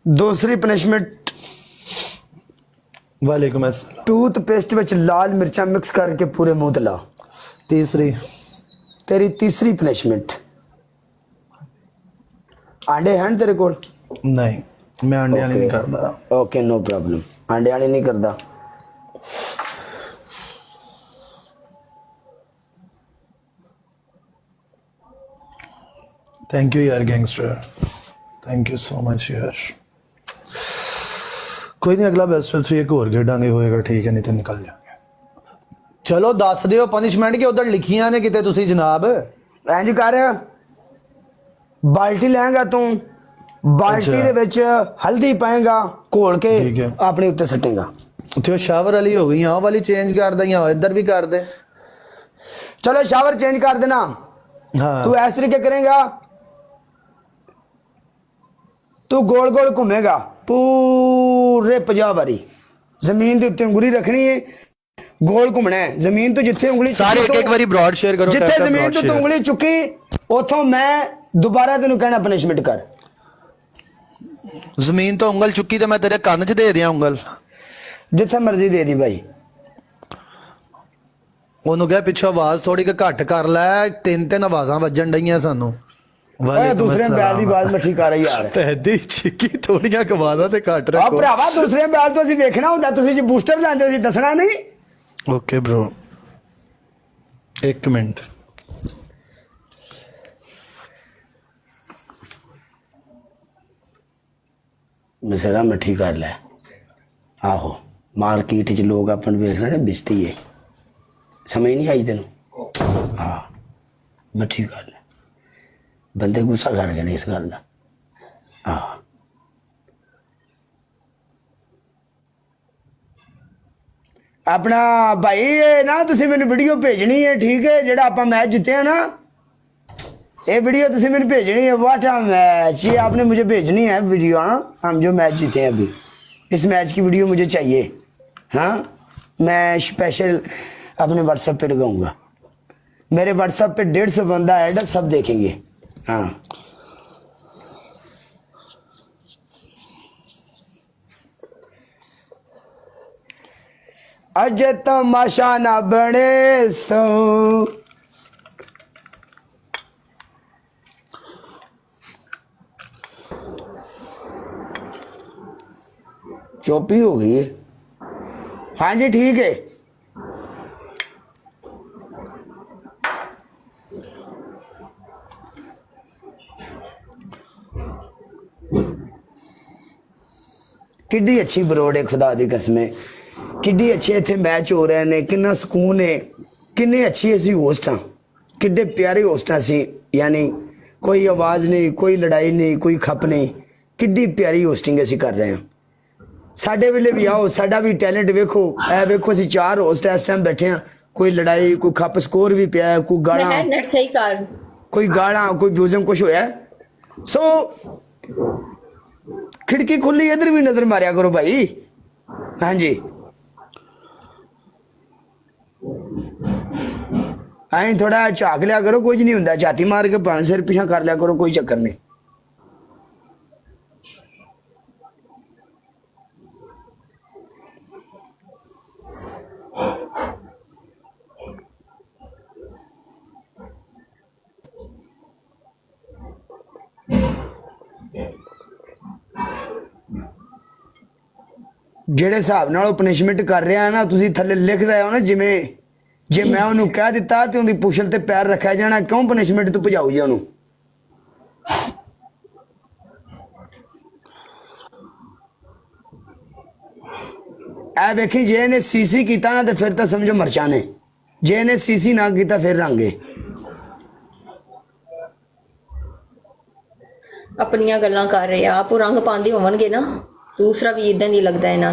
दूसरी पनिशमेंट, वालेकुम अस्सलाम। टूथपेस्ट विच लाल मिर्चा मिक्स करके पूरे मुंह ते ला। तीसरी, तेरी तीसरी पनिशमेंट, आंडे हैं तेरे कोल? नहीं मैं अंडे वाली नहीं करता। ओके नो प्रॉब्लम, आंडे वाली नहीं करता। थैंक यू यार gangster, thank you so much यार। कोई नहीं, अगला बेस्ट ऑफ 3 एक और खेडांगे, होएगा ठीक है, नहीं तो निकल जाएंगे। चलो दस दियो पनिशमेंट की उधर लिखियां ने किते तुसी जनाब। इंज कर, बाल्टी लेंगा तू, बाल्टी दे विच हल्दी पाएगा घोल के, ठीक है। अपने उत्ते सटेगा। तो शावर वाली हो गई, यहाँ वाली चेंज कर दे, यहाँ इधर भी कर दे। चलो शावर चेंज कर देना। हाँ तू इस तरीके करेगा, तू गोल गोल घूमेगा पूरे 50 बारी, जमीन के उत्ते उंगली रखनी है, गोल घूमना है जमीन तो जिथे उंगली सारे एक एक बारी ब्रॉड शेयर करो। जिथे जमीन तो तू उंगली चुकी उथों मैं दोबारा तेन कहना पनिशमेंट कर। जमीन तो उंगल चुकी तो मैं तेरे कान च दे दिया उंगल, जिथे मर्जी दे दी भाई। ਉਹਨੂੰ ਕਿਹਾ ਪਿੱਛੋਂ ਆਵਾਜ਼ ਥੋੜੀ ਕਿ ਘੱਟ ਕਰ ਲੈ, ਤਿੰਨ ਤਿੰਨ ਆਵਾਜ਼ਾਂ ਵੱਜਣ ਡਈਆਂ ਸਾਨੂੰ। दूसरे बैल की आवाज मठी कर यार, ਤੈਦੀ ਚਿੱਕੀ ਥੋੜੀਆਂ ਆਵਾਜ਼ਾਂ ਤੇ ਘੱਟ आ ਰੱਖੋ। भरावा दूसरे बैल तो असं वेखना होंगे, तुसीं जो बूस्टर लाते हो दसना नहीं। ਓਕੇ ਬ్రో, ਇੱਕ ਮਿੰਟ। मसेरा मठी कर लै। आहो मार्केट च लोग अपन वेख रहे हैं बिस्ती है, समझ नहीं आई तेन? हाँ मठी कर लै, बंदे गुस्सा कर गए ने इस गल का। हाँ अपना भाई ये ना तुसीं मैनूं वीडियो भेजनी है, ठीक है? जेड़ा आपां मैच जीते ना, ये वीडियो तुसीं मैंने भेजनी है। व्हाट अ मैच, ये आपने मुझे भेजनी है वीडियो। हाँ हम जो मैच जीते हैं अभी, इस मैच की वीडियो मुझे चाहिए। हाँ मैं स्पेशल अपने व्हाट्सएप पे लगाऊंगा, मेरे व्हाट्सएप पे 150 बंदा ऐड है, सब देखेंगे। हाँ अज तमाशा ना बने सो, चौपी हो गई है। हाँ जी ठीक है। किड्डी अच्छी बरोड है, खुदा दी कसमें किड्डी अच्छे इतने मैच हो रहे हैं, किन्ना सुकून है, किन्ने अच्छी असी होस्ट हाँ, किड्डे प्यारे होस्ट सी, यानी कोई आवाज़ नहीं, कोई लड़ाई नहीं, कोई खप नहीं, किड्डी प्यारी होस्टिंग असी कर रहे हैं। साडे वेले भी आओ, साडा भी टैलेंट वेखो, ए वेखो असी 4 होस्ट इस टाइम बैठे हैं, कोई लड़ाई, कोई खप स्कोर भी पिया है, कोई गाना, सही कर, कोई गाना, कोई म्यूजिक कुछ होया। सो खिड़की खुली, इधर भी नजर मारिया करो भाई। हाँ जी आई थोड़ा झाक लिया करो, कुछ नहीं होता, छाती मार के 5 सिर पीछा कर लिया करो, कोई चक्कर नहीं। ਜਿਹੜੇ ਹਿਸਾਬ ਨਾਲ ਉਹ ਪਨਿਸ਼ਮੈਂਟ ਕਰ ਰਿਹਾ ਨਾ, ਤੁਸੀਂ ਥੱਲੇ ਲਿਖ ਰਹੇ ਹੋ ਨਾ, ਜਿਵੇਂ ਜੇ ਮੈਂ ਉਹਨੂੰ ਕਹਿ ਦਿੱਤਾ ਤੇ ਉਹਦੀ ਪੁੱਛਲ ਤੇ ਪੈਰ ਰੱਖਿਆ ਜਾਣਾ, ਕਿਉਂ ਪਨਿਸ਼ਮੈਂਟ ਤੋਂ ਭਜਾਉ ਜੀ ਉਹਨੂੰ? ਇਹ ਵੇਖੀ, ਜੇ ਇਹਨੇ ਸੀਸੀ ਕੀਤਾ ਨਾ ਤੇ ਫਿਰ ਤਾਂ ਸਮਝੋ ਮਰਚਾਂ ਨੇ, ਜੇ ਇਹਨੇ ਸੀਸੀ ਨਾ ਕੀਤਾ ਫਿਰ ਰੰਗੇ। ਆਪਣੀਆਂ ਗੱਲਾਂ ਕਰ ਰਹੇ ਆ, ਆਪ ਰੰਗ ਪਾਉਂਦੇ ਹੋਣਗੇ ਨਾ, दूसरा भी इदां नहीं लगता है ना।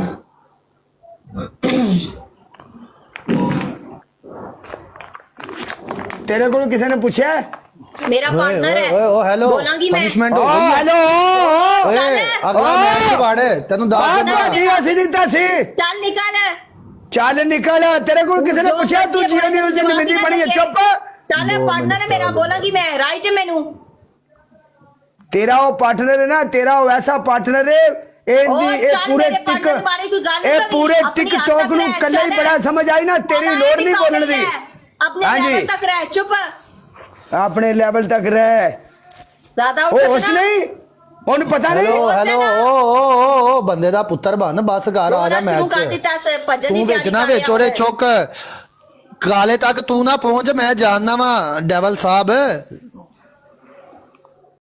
तेरे को किसी ने पूछा? मेरा पार्टनर है। ओ हेलो, बोलांगी मैं। पनिशमेंट हो ओ गई। हेलो ओए अगला मैच बाड़े तेनु दाल दिता सी। चल निकल, चल निकल। तेरे को किसी ने पूछा? तू जियो न्यूज़ से निंदी पड़ी है, चुप। चल पार्टनर है मेरा, बोलांगी मैं, राइट है मेनू। तेरा वो पार्टनर है ना, तेरा वो ऐसा पार्टनर है पूरे टिक पूरे टिकटॉक ਨੂੰ ਕੱਲਾ ਹੀ ਬੜਾ ਸਮਝ ਆਈ ਨਾ, ਤੇਰੀ ਲੋੜ ਨਹੀਂ ਬੋਲਣ ਦੀ। अपने लेवल तक रह, चुप। ਆਪਣੇ ਲੈਵਲ ਤੱਕ ਰਹਿ। ज्यादा ਉਹ ਹੋਸਟ ਨਹੀਂ, ਉਹਨੂੰ ਪਤਾ ਨਹੀਂ। ਹੈਲੋ ਓ ਬੰਦੇ ਦਾ ਪੁੱਤਰ ਬਣ, ਬਸ ਘਰ ਆ ਜਾ ਮੈਚ ਤੂੰ ਵਿੱਚ ਨਾ ਵਿੱਚ ਉਹਦੇ ਚੁੱਕ ਕਾਲੇ ਤੱਕ ਤੂੰ ਨਾ ਪਹੁੰਚ, ਮੈਂ ਜਾਣਨਾ ਵਾ ਡੈਵਲ ਸਾਹਿਬ।